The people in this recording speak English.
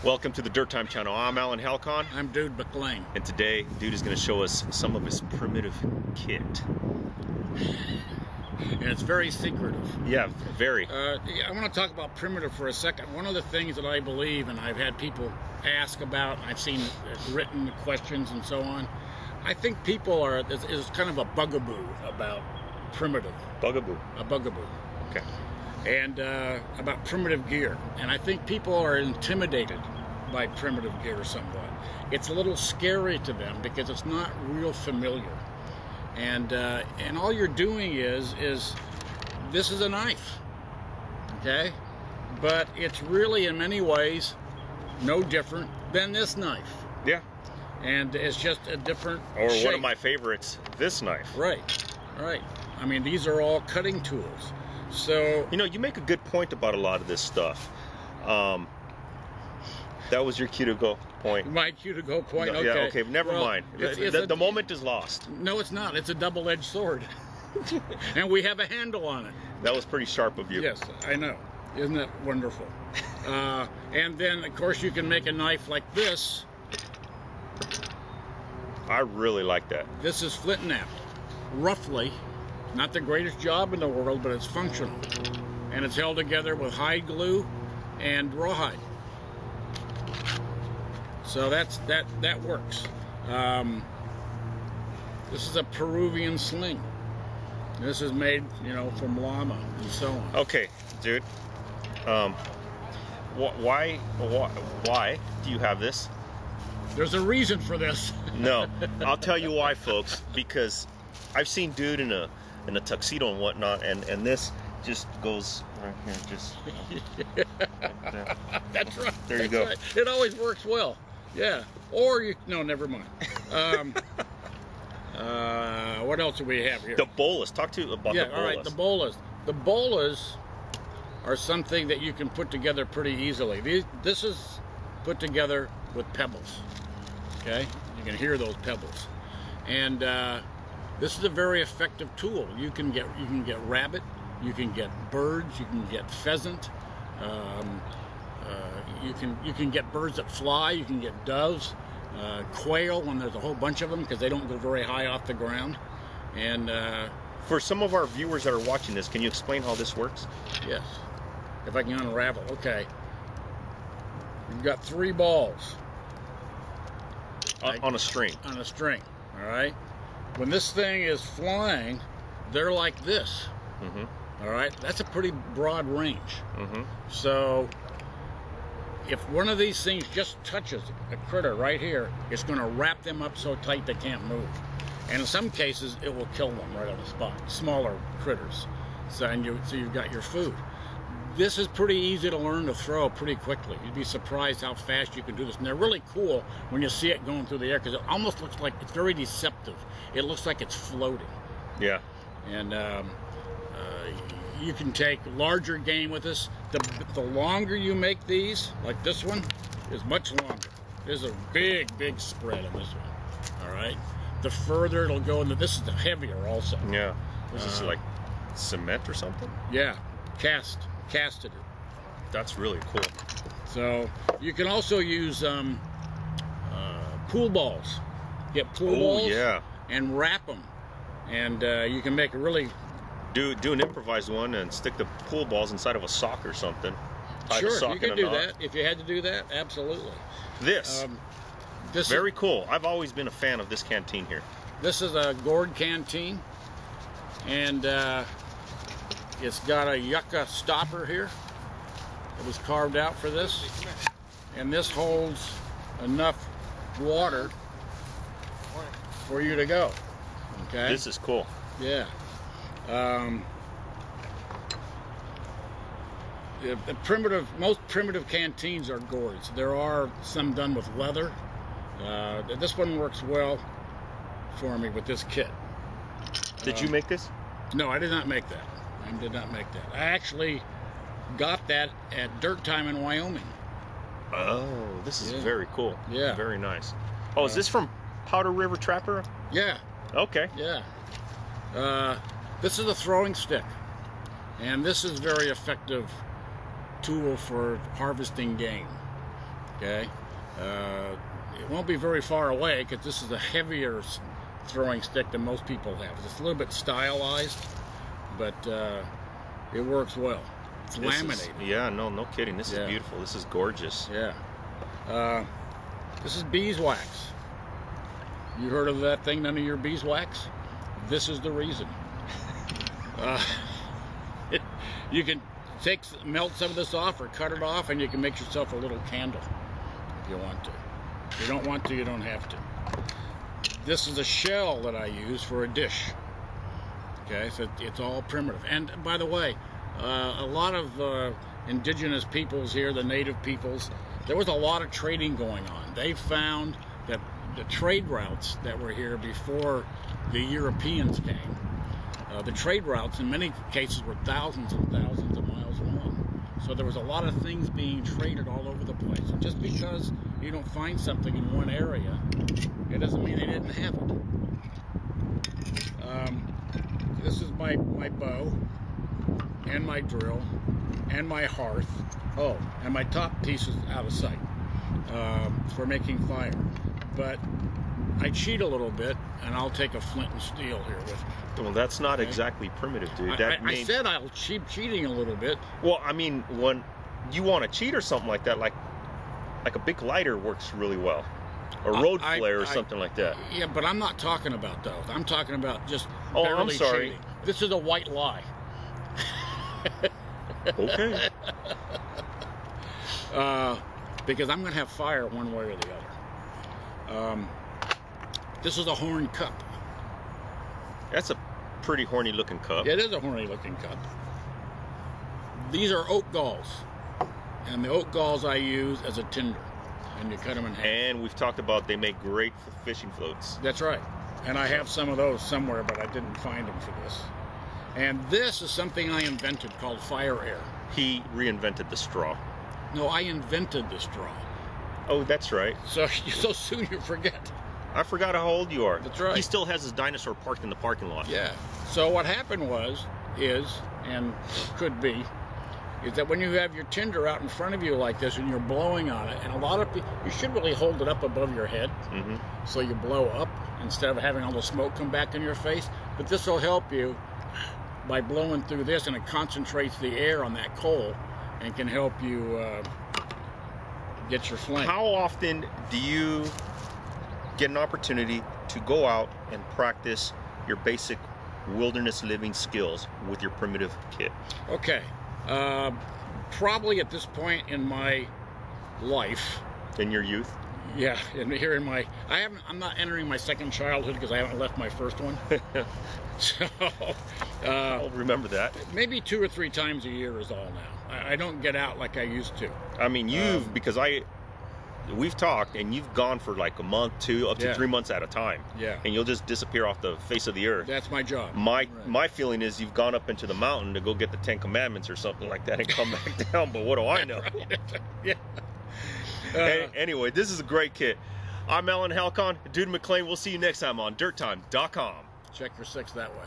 Welcome to the Dirt Time channel. I'm Alan Halcon. I'm Dude McLean. And today, Dude is going to show us some of his primitive kit. And it's very secretive. Yeah, very. I want to talk about primitive for a second. One of the things that I believe, and I've had people ask about, I've seen written questions and so on, I think people are, is kind of a bugaboo about primitive. Bugaboo. A bugaboo. Okay. And about primitive gear. And I think people are intimidated by primitive gear somewhat. It's a little scary to them because it's not real familiar. And all you're doing is this is a knife, okay? But it's really in many ways no different than this knife. Yeah. And it's just a different Or shape. one of my favorites, this knife. Right, right. I mean, these are all cutting tools. So, you know, you make a good point about a lot of this stuff. That was your cue to go point. My cue to go point. No, okay. Yeah, okay, never mind. The moment is lost. No, it's not. It's a double-edged sword. And we have a handle on it. That was pretty sharp of you. Yes, I know. Isn't that wonderful? And then, of course, you can make a knife like this. I really like that. This is flint knapped. Roughly. Not the greatest job in the world, but it's functional. And it's held together with hide glue and rawhide. So that works. This is a Peruvian sling. This is made, you know, from llama and so on. Okay, dude. Why do you have this? There's a reason for this. No, I'll tell you why, folks. Because I've seen Dude in a tuxedo and whatnot, and this just goes right here, just right there. That's right. There you go. Right. It always works well. Yeah. Or you, no, never mind. What else do we have here? The Bolus. Talk to you about the Bolus. All right, the Bolus. The Bolus are something that you can put together pretty easily. This is put together with pebbles. Okay, you can hear those pebbles, and this is a very effective tool. You can get rabbit, you can get birds, you can get pheasant. You can get birds that fly. You can get doves, quail when there's a whole bunch of them because they don't go very high off the ground. And for some of our viewers that are watching this, can you explain how this works? Yes, if I can unravel. Okay, you've got 3 balls on a string. On a string. All right. When this thing is flying, they're like this. Mm-hmm. All right. That's a pretty broad range. Mm-hmm. So if one of these things just touches a critter right here, it's going to wrap them up so tight they can't move. And in some cases, it will kill them right on the spot. Smaller critters. So you've got your food. This is pretty easy to learn to throw pretty quickly. You'd be surprised how fast you can do this. And they're really cool when you see it going through the air because it almost looks like it's very deceptive. It looks like it's floating. Yeah. And you can take larger game with this. The longer you make these, like this one, is much longer. There's a big spread on this one. All right. The further it'll go into this is heavier also. Yeah. This is like cement or something? Yeah. Casted it. That's really cool. So you can also use pool balls. Get pool balls. Yeah. And wrap them, and you can make a really do an improvised one and stick the pool balls inside of a sock or something. Sure, you can do that if you had to do that. Absolutely. This very cool. I've always been a fan of this canteen here. This is a gourd canteen, and it's got a yucca stopper here. It was carved out for this, and this holds enough water for you to go. Okay. This is cool. Yeah. Most primitive canteens are gourds. There are some done with leather. This one works well for me with this kit. Did you make this? No, I did not make that. I did not make that. I actually got that at Dirt Time in Wyoming. Oh, this is very cool. Yeah. Very nice. Oh, is this from Powder River Trapper? Yeah. Okay. Yeah. This is a throwing stick, and this is very effective tool for harvesting game. Okay, it won't be very far away because this is a heavier throwing stick than most people have. It's a little bit stylized, but it works well. It's laminated. Yeah, no kidding. This is beautiful. This is gorgeous. Yeah. This is beeswax. You heard of that thing, none of your beeswax? This is the reason. You can melt some of this off or cut it off, and you can make yourself a little candle if you want to. If you don't want to, you don't have to. This is a shell that I use for a dish. Okay, so it's all primitive. And by the way, a lot of indigenous peoples here, the native peoples, there was a lot of trading going on. They found that the trade routes that were here before the Europeans came, the trade routes in many cases were thousands and thousands of miles long. So there was a lot of things being traded all over the place. And just because you don't find something in one area, it doesn't mean they didn't have it. This is my bow, and my drill, and my hearth. Oh, and my top piece is out of sight for making fire. But I cheat a little bit, and I'll take a flint and steel here with me. Well, that's not exactly primitive, dude. I said I'll cheating a little bit. Well, I mean, when you want to cheat or something like that, like a big lighter works really well. A road flare or something like that. Yeah, but I'm not talking about those. I'm talking about just I'm sorry. cheating. This is a white lie. Okay. Because I'm going to have fire one way or the other. This is a horn cup. That's a pretty horny looking cup. It is a horny looking cup. These are oak galls. And the oak galls I use as a tinder. And you cut them in half. And we've talked about they make great fishing floats. That's right. And I have some of those somewhere, but I didn't find them for this. And this is something I invented called fire air. He reinvented the straw. No, I invented the straw. Oh, that's right. So soon you forget. I forgot how old you are. That's right. He still has his dinosaur parked in the parking lot. Yeah. So what happened is could be that when you have your tinder out in front of you like this and you're blowing on it, and a lot of people, you should really hold it up above your head so you blow up instead of having all the smoke come back in your face. But this will help you by blowing through this, and it concentrates the air on that coal and can help you get your flame. How often do you get an opportunity to go out and practice your basic wilderness living skills with your primitive kit? Okay. Probably at this point in my life. In your youth? Yeah, I'm not entering my second childhood because I haven't left my first one. So, I'll remember that. Maybe 2 or 3 times a year is all now. I don't get out like I used to. I mean, because we've talked, and you've gone for like a month, 2, up to 3 months at a time. Yeah. And you'll just disappear off the face of the earth. That's my job. My feeling is you've gone up into the mountain to go get the 10 Commandments or something like that and come back down, but what do I know? Yeah. Anyway, this is a great kit. I'm Alan Halcon, Dud'e McLean. We'll see you next time on DirtTime.com. Check your 6 that way.